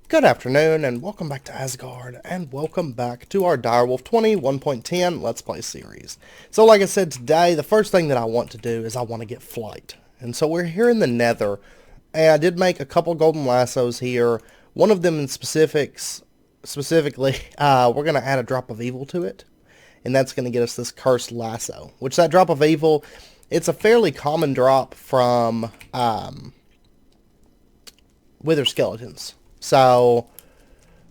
Good afternoon, and welcome back to Asgard, and welcome back to our Direwolf 20 1.10 Let's Play series. So like I said, today, the first thing that I want to do is I want to get flight. And so we're here in the Nether, and I did make a couple golden lassos here. One of them in specifically, we're going to add a drop of evil to it, and that's going to get us this cursed lasso, which that drop of evil, it's a fairly common drop from wither skeletons. So,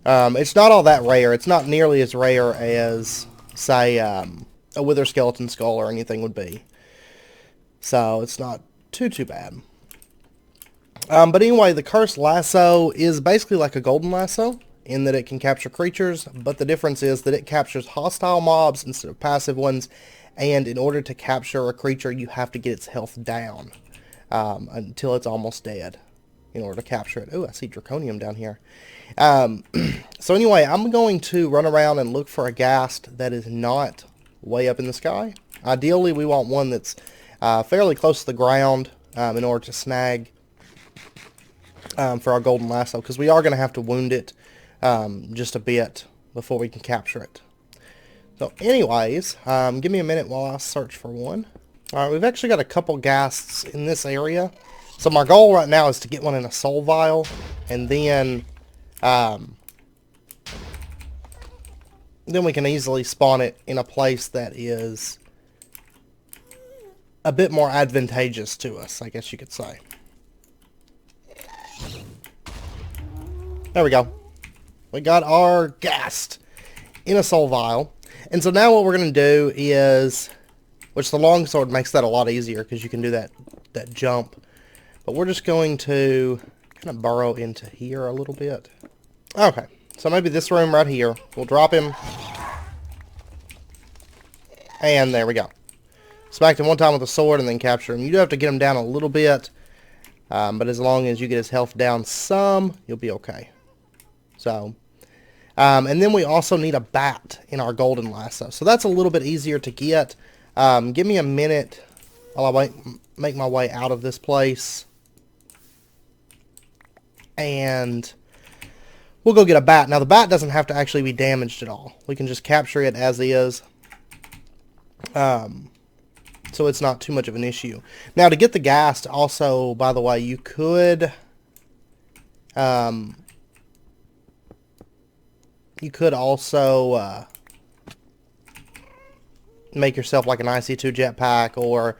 it's not all that rare. It's not nearly as rare as, say, a wither skeleton skull or anything would be. So, it's not too bad. But anyway, the cursed lasso is basically like a golden lasso in that it can capture creatures, but the difference is that it captures hostile mobs instead of passive ones, and in order to capture a creature, you have to get its health down until it's almost dead in order to capture it. Oh, I see draconium down here. So anyway, I'm going to run around and look for a ghast that is not way up in the sky. Ideally, we want one that's fairly close to the ground in order to snag for our golden lasso, because we are going to have to wound it just a bit before we can capture it. So anyways, give me a minute while I search for one. Alright, we've actually got a couple ghasts in this area. So my goal right now is to get one in a soul vial, and then we can easily spawn it in a place that is a bit more advantageous to us, I guess you could say. There we go. We got our ghast in a soul vial. And so now what we're going to do is, which the longsword makes that a lot easier because you can do that jump. But we're just going to kind of burrow into here a little bit. Okay, so maybe this room right here. We'll drop him. And there we go. Smacked him one time with a sword and then capture him. You do have to get him down a little bit. But as long as you get his health down some, you'll be okay. So, and then we also need a bat in our golden lasso. So that's a little bit easier to get. Give me a minute while I make my way out of this place. And we'll go get a bat. Now the bat doesn't have to actually be damaged at all. We can just capture it as is. So it's not too much of an issue. Now to get the ghast also, by the way, you could also make yourself like an IC2 jetpack, or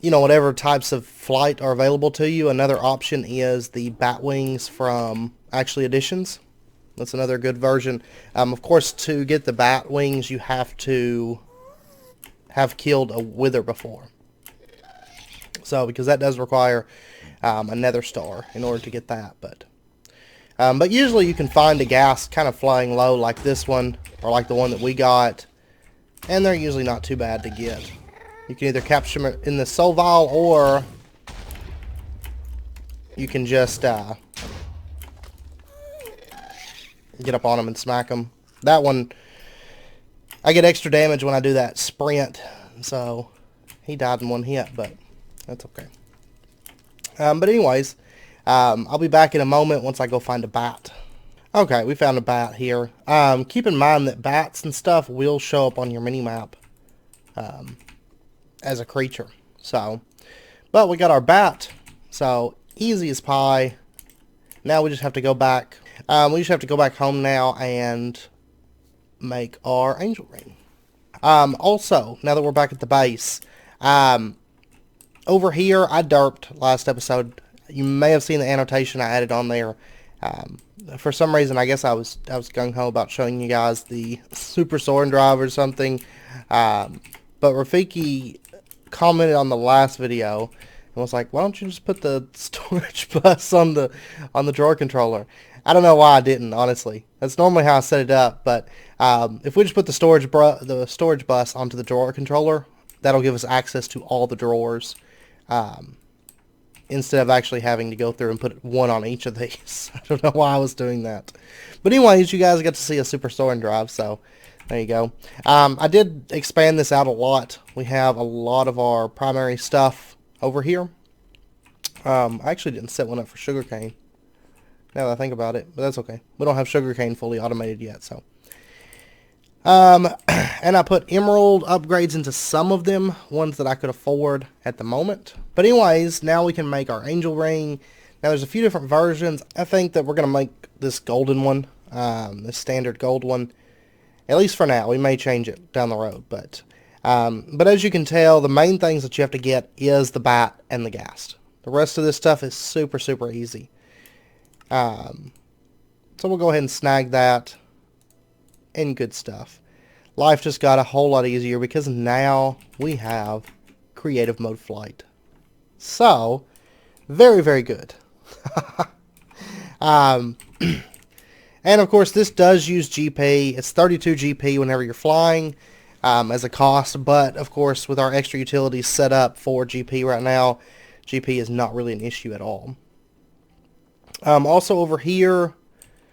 you know, whatever types of flight are available to you. Another option is the bat wings from actually Editions. That's another good version. Of course, to get the bat wings, you have to have killed a wither before. So, because that does require a nether star in order to get that. But usually you can find a ghast kind of flying low like this one, or like the one that we got. And they're usually not too bad to get. You can either capture them in the soul vial, or you can just get up on them and smack them. That one, I get extra damage when I do that sprint, so he died in one hit, but that's okay. But anyways, I'll be back in a moment once I go find a bat. Okay, we found a bat here. Keep in mind that bats and stuff will show up on your mini-map as a creature. So, but we got our bat, so easy as pie. Now we just have to go back. We just have to go back home now and make our angel ring. Also, now that we're back at the base, over here I derped last episode. You may have seen the annotation I added on there. For some reason, I guess I was gung-ho about showing you guys the super sword drive or something. But Rafiki commented on the last video and was like, "Why don't you just put the storage bus on the drawer controller?" I don't know why I didn't, honestly. That's normally how I set it up, but if we just put the storage bus onto the drawer controller, that'll give us access to all the drawers, instead of actually having to go through and put one on each of these. I don't know why I was doing that. But anyways, you guys got to see a super storing drive, so there you go. I did expand this out a lot. We have a lot of our primary stuff over here. I actually didn't set one up for sugarcane. now that I think about it, but that's okay. We don't have sugarcane fully automated yet, so. And I put emerald upgrades into some of them, ones that I could afford at the moment. But anyways, now we can make our angel ring. Now there's a few different versions. I think that we're going to make this golden one, this standard gold one, at least for now. We may change it down the road, but as you can tell, the main things that you have to get is the bat and the ghast. The rest of this stuff is super, super easy. So we'll go ahead and snag that, and good stuff. Life just got a whole lot easier because now we have creative mode flight. So, very, very good. And of course, this does use GP. It's 32 GP whenever you're flying as a cost, but of course, with our extra utilities set up for GP right now, GP is not really an issue at all. Also over here,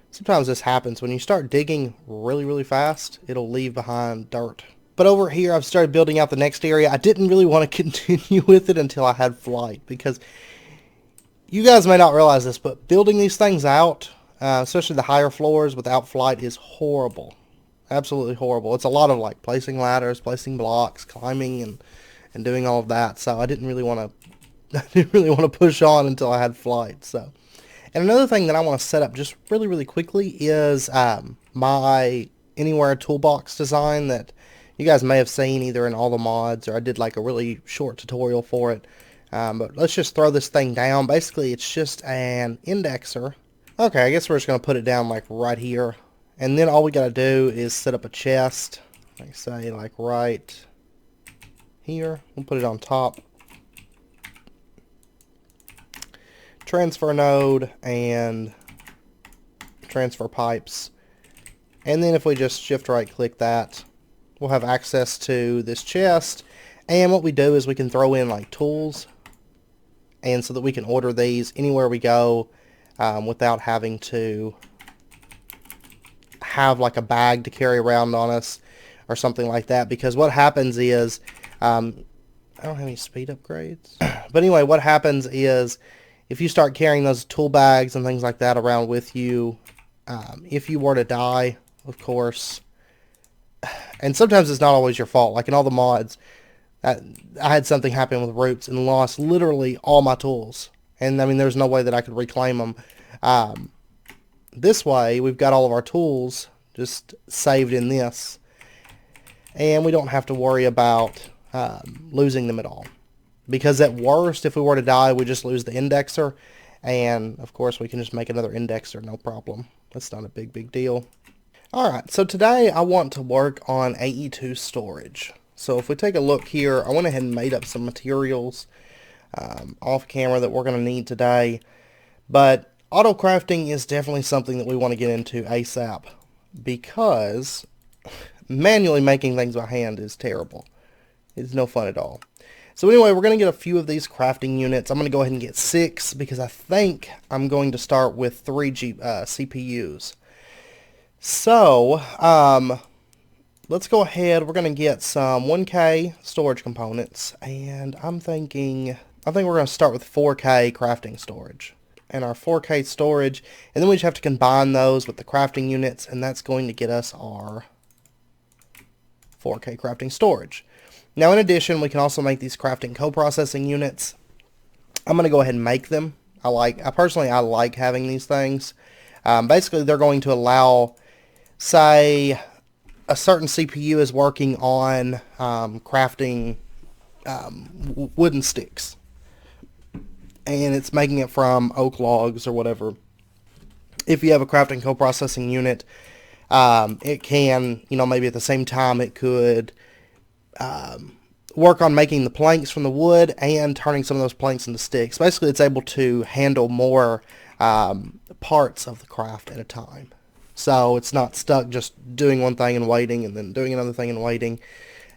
sometimes this happens. When you start digging really, really fast, it'll leave behind dirt. But over here, I've started building out the next area. I didn't really want to continue with it until I had flight, because you guys may not realize this, but building these things out, especially the higher floors without flight, is horrible. Absolutely horrible. It's a lot of like placing ladders, placing blocks, climbing, and doing all of that. So I didn't really want to push on until I had flight. So, and another thing that I want to set up just really, really quickly is my Anywhere toolbox design that you guys may have seen either in all the mods, or I did like a really short tutorial for it. But let's just throw this thing down. Basically, it's just an indexer. Okay, I guess we're just going to put it down like right here. And then all we got to do is set up a chest. Like say like right here. We'll put it on top. Transfer node and transfer pipes. And then if we just shift right click that, we'll have access to this chest. And what we do is we can throw in like tools, and so that we can order these anywhere we go without having to have like a bag to carry around on us or something like that. Because what happens is, I don't have any speed upgrades. But anyway, what happens is if you start carrying those tool bags and things like that around with you, if you were to die, of course, and sometimes it's not always your fault. Like in all the mods, I had something happen with roots and lost literally all my tools. And I mean, there's no way that I could reclaim them. This way, we've got all of our tools just saved in this. And we don't have to worry about losing them at all. Because at worst, if we were to die, we just lose the indexer. And of course, we can just make another indexer, no problem. That's not a big deal. Alright, so today I want to work on AE2 storage. So if we take a look here, I went ahead and made up some materials off camera that we're going to need today. But autocrafting is definitely something that we want to get into ASAP, because manually making things by hand is terrible. It's no fun at all. So anyway, we're going to get a few of these crafting units. I'm going to go ahead and get 6, because I think I'm going to start with 3 CPUs. So, let's go ahead. We're going to get some 1K storage components, and I think we're going to start with 4K crafting storage. And our 4K storage, and then we just have to combine those with the crafting units, and that's going to get us our 4K crafting storage. Now, in addition, we can also make these crafting co-processing units. I'm going to go ahead and make them. I personally like having these things. Basically, they're going to allow, say, a certain CPU is working on crafting wooden sticks, and it's making it from oak logs or whatever. If you have a crafting co-processing unit, it can, maybe at the same time it could work on making the planks from the wood and turning some of those planks into sticks. Basically, it's able to handle more parts of the craft at a time. So it's not stuck just doing one thing and waiting and then doing another thing and waiting.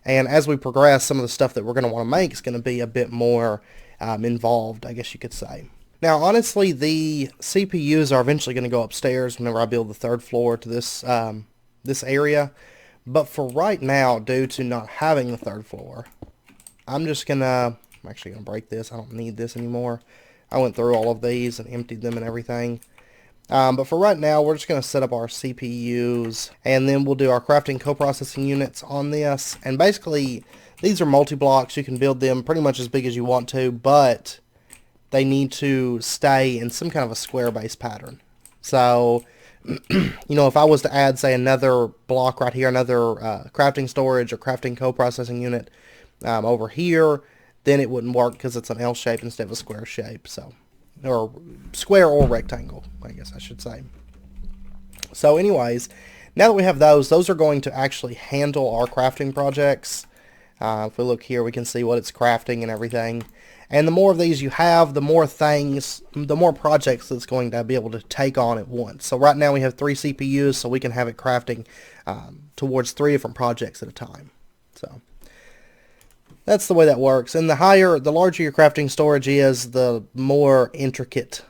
And as we progress, some of the stuff that we're going to want to make is going to be a bit more involved, I guess you could say. Now, honestly, the CPUs are eventually going to go upstairs whenever I build the 3rd floor to this this area. But for right now, due to not having the 3rd floor, I'm actually going to break this. I don't need this anymore. I went through all of these and emptied them and everything. But for right now, we're just going to set up our CPUs, and then we'll do our crafting co-processing units on this. And basically, these are multi-blocks. You can build them pretty much as big as you want to, but they need to stay in some kind of a square-based pattern. So, you know, if I was to add, say, another block right here, another crafting storage or crafting co-processing unit over here, then it wouldn't work because it's an L shape instead of a square shape. So, or square or rectangle, I guess I should say. So anyways, now that we have those are going to actually handle our crafting projects. If we look here, we can see what it's crafting and everything. And the more of these you have, the more things, the more projects it's going to be able to take on at once. So right now we have 3 CPUs, so we can have it crafting towards 3 different projects at a time. So that's the way that works. And the larger your crafting storage is, the more intricate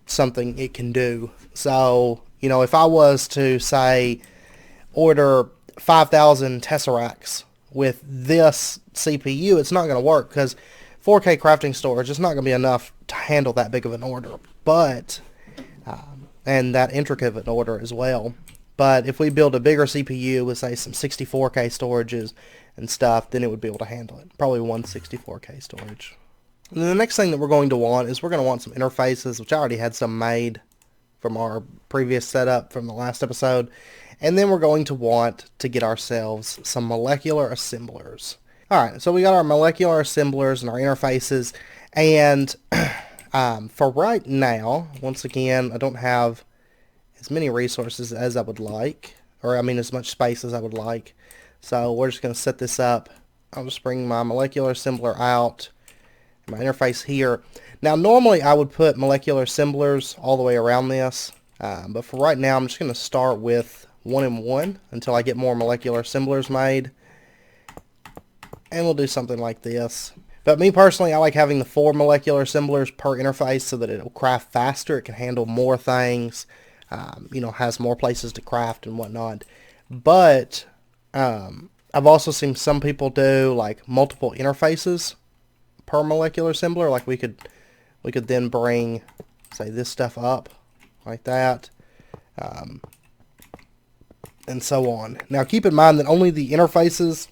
something it can do. So, you know, if I was to, say, order 5,000 Tesseracts with this CPU, it's not going to work because 4K crafting storage is not going to be enough to handle that big of an order. But, and that intricate of an order as well. But if we build a bigger CPU with, say, some 64K storages and stuff, then it would be able to handle it. Probably 164K storage. And then the next thing that we're going to want is we're going to want some interfaces, which I already had some made from our previous setup from the last episode. And then we're going to want to get ourselves some molecular assemblers. Alright, so we got our molecular assemblers and our interfaces. And for right now, once again, I don't have as many resources as I would like, or I mean as much space as I would like. So we're just going to set this up. I'll just bring my molecular assembler out, my interface here. Now normally I would put molecular assemblers all the way around this, but for right now I'm just going to start with 1 and 1 until I get more molecular assemblers made. And we'll do something like this. But me personally, I like having the 4 molecular assemblers per interface so that it'll craft faster. It can handle more things. You know, has more places to craft and whatnot. But I've also seen some people do like multiple interfaces per molecular assembler. Like we could then bring, say, this stuff up like that, and so on. Now keep in mind that only the interfaces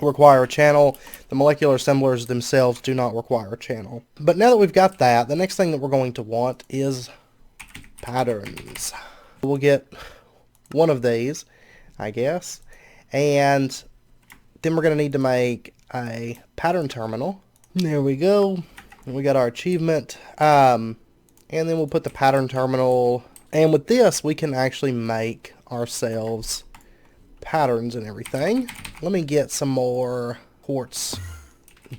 require a channel. The molecular assemblers themselves do not require a channel. But now that we've got that, the next thing that we're going to want is patterns. We'll get one of these, I guess, and then we're going to need to make a pattern terminal. There we go. We got our achievement, and then we'll put the pattern terminal, and with this we can actually make ourselves patterns and everything. Let me get some more quartz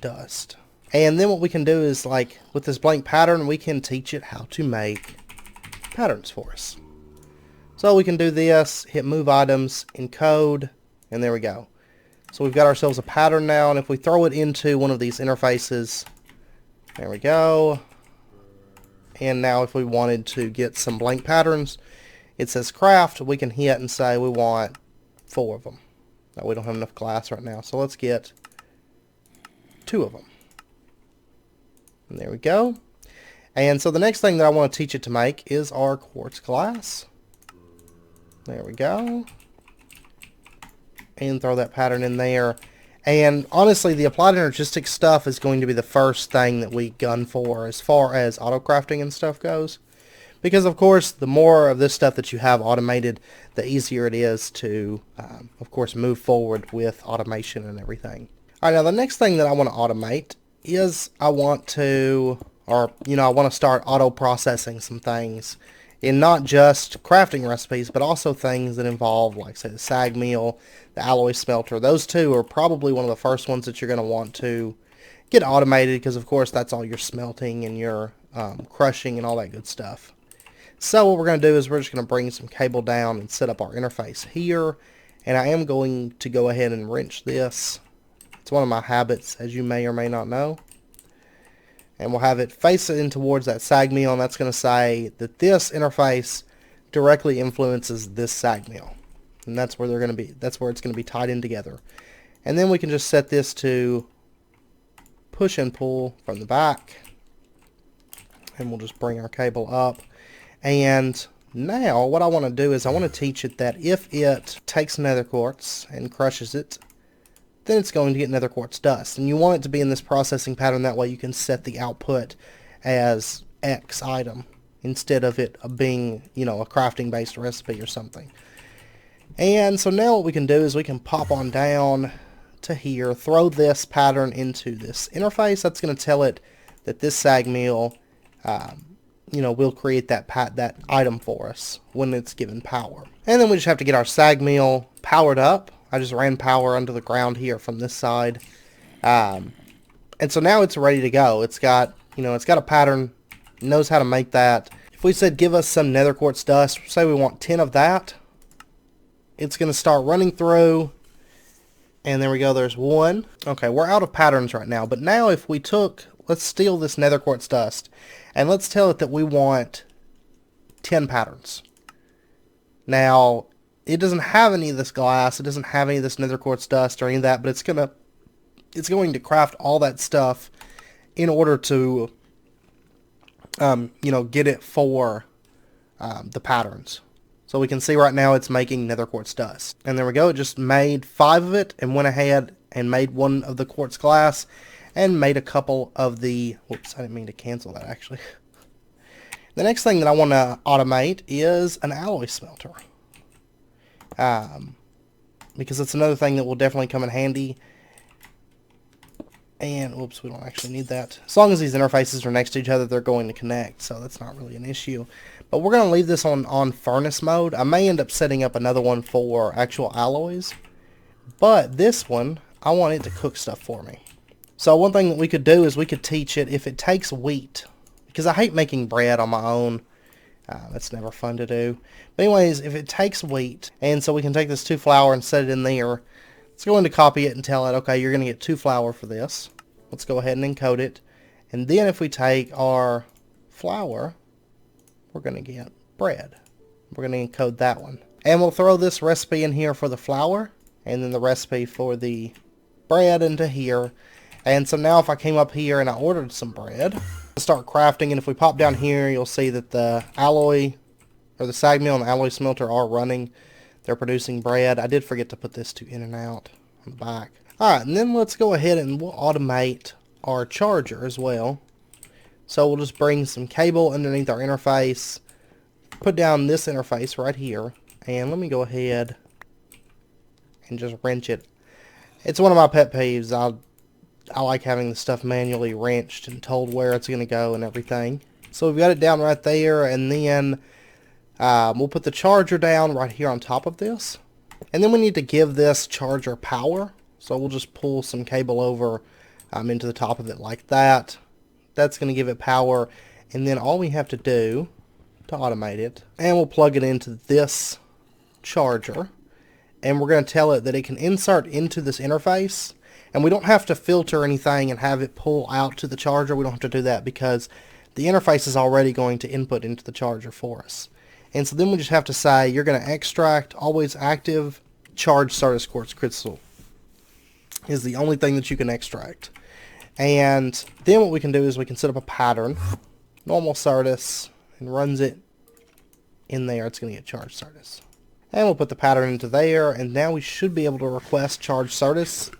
dust, and then what we can do is, like with this blank pattern, we can teach it how to make patterns for us. So we can do this, hit move items, encode, and there we go. So we've got ourselves a pattern now, and if we throw it into one of these interfaces, there we go. And now if we wanted to get some blank patterns, it says craft, we can hit and say we want 4 of them. Now we don't have enough glass right now, so let's get 2 of them. And there we go. And so the next thing that I want to teach it to make is our quartz glass. There we go. And throw that pattern in there. And honestly, the applied energistic stuff is going to be the first thing that we gun for as far as auto-crafting and stuff goes. Because, of course, the more of this stuff that you have automated, the easier it is to, of course, move forward with automation and everything. Alright, now the next thing that I want to automate is I want to start auto-processing some things. In not just crafting recipes, but also things that involve, like, say, the sag mill, the alloy smelter. Those 2 are probably one of the first ones that you're going to want to get automated because, of course, that's all your smelting and your crushing and all that good stuff. So what we're going to do is we're just going to bring some cable down and set up our interface here. And I am going to go ahead and wrench this. It's one of my habits, as you may or may not know. And we'll have it face it in towards that sag mill, and that's going to say that this interface directly influences this sag mill. And that's where that's where it's going to be tied in together. And then we can just set this to push and pull from the back. And we'll just bring our cable up. And now what I want to do is I want to teach it that if it takes nether quartz and crushes it, then it's going to get nether quartz dust. And you want it to be in this processing pattern, that way you can set the output as X item instead of it being, you know, a crafting based recipe or something. And so now what we can do is we can pop on down to here, throw this pattern into this interface. That's going to tell it that this sag mill, you know, will create that item for us when it's given power. And then we just have to get our sag mill powered up. I just ran power under the ground here from this side. And so now it's ready to go. It's got, you know, it's got a pattern, knows how to make that. If we said give us some nether quartz dust, say we want 10 of that, it's going to start running through. And there we go, there's 1. Okay, we're out of patterns right now. But now if we took, let's steal this nether quartz dust, and let's tell it that we want 10 patterns. Now, it doesn't have any of this glass, it doesn't have any of this nether quartz dust or any of that, but it's going to craft all that stuff in order to, you know, get it for the patterns. So we can see right now it's making nether quartz dust. And there we go, it just made 5 of it and went ahead and made 1 of the quartz glass and made a couple of the, whoops, I didn't mean to cancel that actually. The next thing that I want to automate is an alloy smelter. Because it's another thing that will definitely come in handy. And, whoops, we don't actually need that. As long as these interfaces are next to each other, they're going to connect, so that's not really an issue. But we're going to leave this on furnace mode. I may end up setting up another one for actual alloys. But this one, I want it to cook stuff for me. So one thing that we could do is we could teach it if it takes wheat. Because I hate making bread on my own. That's never fun to do. But anyways, if it takes wheat, and so we can take this 2 flour and set it in there. Let's go in to copy it and tell it, okay, you're going to get 2 flour for this. Let's go ahead and encode it. And then if we take our flour, we're going to get bread. We're going to encode that one. And we'll throw this recipe in here for the flour, and then the recipe for the bread into here. And so now if I came up here and I ordered some bread, I'll start crafting, and if we pop down here, you'll see that the alloy, or the sag mill and the alloy smelter are running. They're producing bread. I did forget to put this to in and out on the back. Alright, and then let's go ahead and we'll automate our charger as well. So we'll just bring some cable underneath our interface, put down this interface right here, and let me go ahead and just wrench it. It's one of my pet peeves. I like having the stuff manually wrenched and told where it's going to go and everything. So we've got it down right there, and then we'll put the charger down right here on top of this. And then we need to give this charger power. So we'll just pull some cable over into the top of it like that. That's going to give it power. And then all we have to do to automate it, and we'll plug it into this charger. And we're going to tell it that it can insert into this interface. And we don't have to filter anything and have it pull out to the charger. We don't have to do that because the interface is already going to input into the charger for us. And so then we just have to say you're going to extract always active charged Sardis quartz crystal is the only thing that you can extract. And then what we can do is we can set up a pattern, normal Sardis, and runs it in there. It's going to get charged Sardis. And we'll put the pattern into there, and now we should be able to request charged Sardis.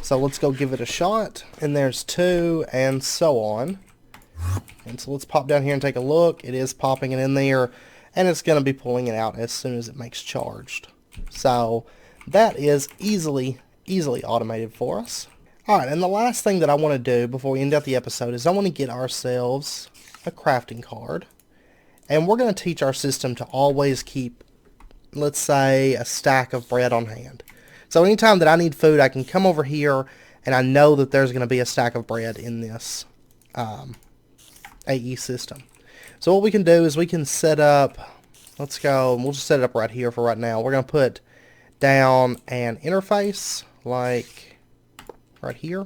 So let's go give it a shot, and there's 2, and so on. And so let's pop down here and take a look. It is popping it in there, and it's going to be pulling it out as soon as it makes charged. So that is easily automated for us. Alright, and the last thing that I want to do before we end out the episode is I want to get ourselves a crafting card. And we're going to teach our system to always keep, let's say, a stack of bread on hand. So anytime that I need food, I can come over here, and I know that there's going to be a stack of bread in this AE system. So what we can do is we can set up, let's go, and we'll just set it up right here for right now. We're going to put down an interface, like right here.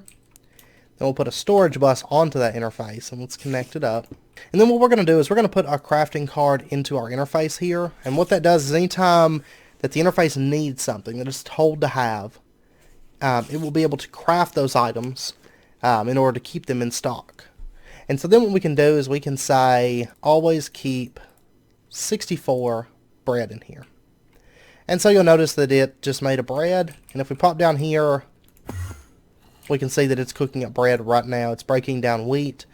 Then we'll put a storage bus onto that interface, and let's connect it up. And then what we're going to do is we're going to put our crafting card into our interface here. And what that does is anytime that the interface needs something that it's told to have, it will be able to craft those items in order to keep them in stock. And so then what we can do is we can say always keep 64 bread in here. And so you'll notice that it just made a bread. And if we pop down here, we can see that it's cooking up bread right now. It's breaking down wheat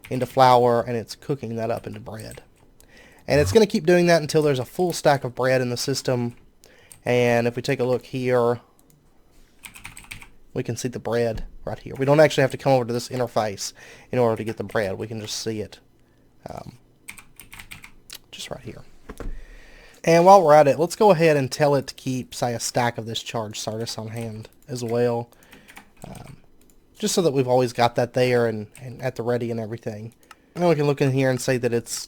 into flour, and it's cooking that up into bread. And it's going to keep doing that until there's a full stack of bread in the system. And if we take a look here, we can see the bread right here. We don't actually have to come over to this interface in order to get the bread. We can just see it just right here. And while we're at it, let's go ahead and tell it to keep, say, a stack of this charged Sardis on hand as well. Just so that we've always got that there and at the ready and everything. And we can look in here and see that it's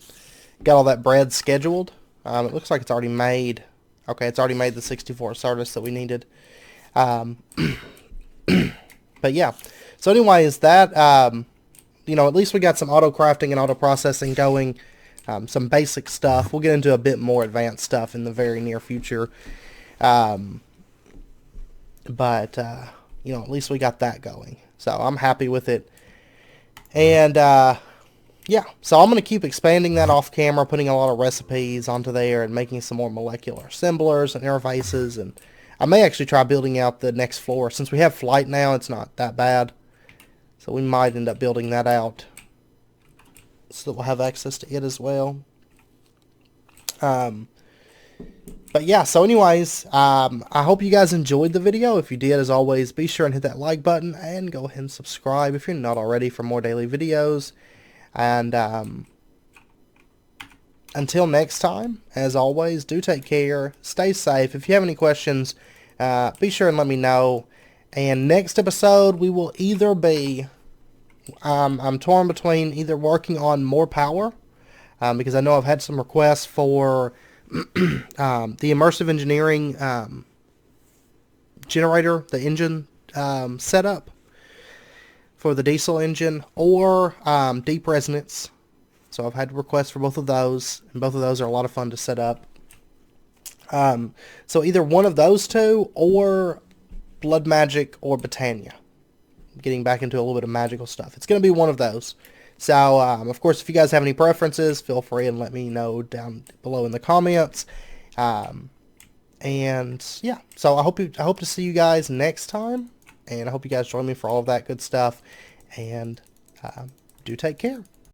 got all that bread scheduled. It looks like it's already made. Okay, it's already made the 64 Sardis that we needed. But yeah. So anyways, that, you know, at least we got some auto crafting and auto processing going. Some basic stuff. We'll get into a bit more advanced stuff in the very near future. But, you know, at least we got that going. So I'm happy with it. And, yeah, so I'm going to keep expanding that off camera, putting a lot of recipes onto there and making some more molecular assemblers and interfaces. And I may actually try building out the next floor. Since we have flight now, it's not that bad. So we might end up building that out so that we'll have access to it as well. But yeah, so anyways, I hope you guys enjoyed the video. If you did, as always, be sure and hit that like button and go ahead and subscribe if you're not already for more daily videos. And until next time, as always, do take care, stay safe. If you have any questions, be sure and let me know. And next episode, we will either be, I'm torn between either working on more power, because I know I've had some requests for the immersive engineering generator, the engine setup for the diesel engine, or deep resonance. So I've had requests for both of those, and both of those are a lot of fun to set up. So either one of those two, or Blood Magic or Britannia. Getting back into a little bit of magical stuff. It's going to be one of those. So, of course, if you guys have any preferences, feel free and let me know down below in the comments. And yeah, so I hope to see you guys next time, and I hope you guys join me for all of that good stuff. And do take care.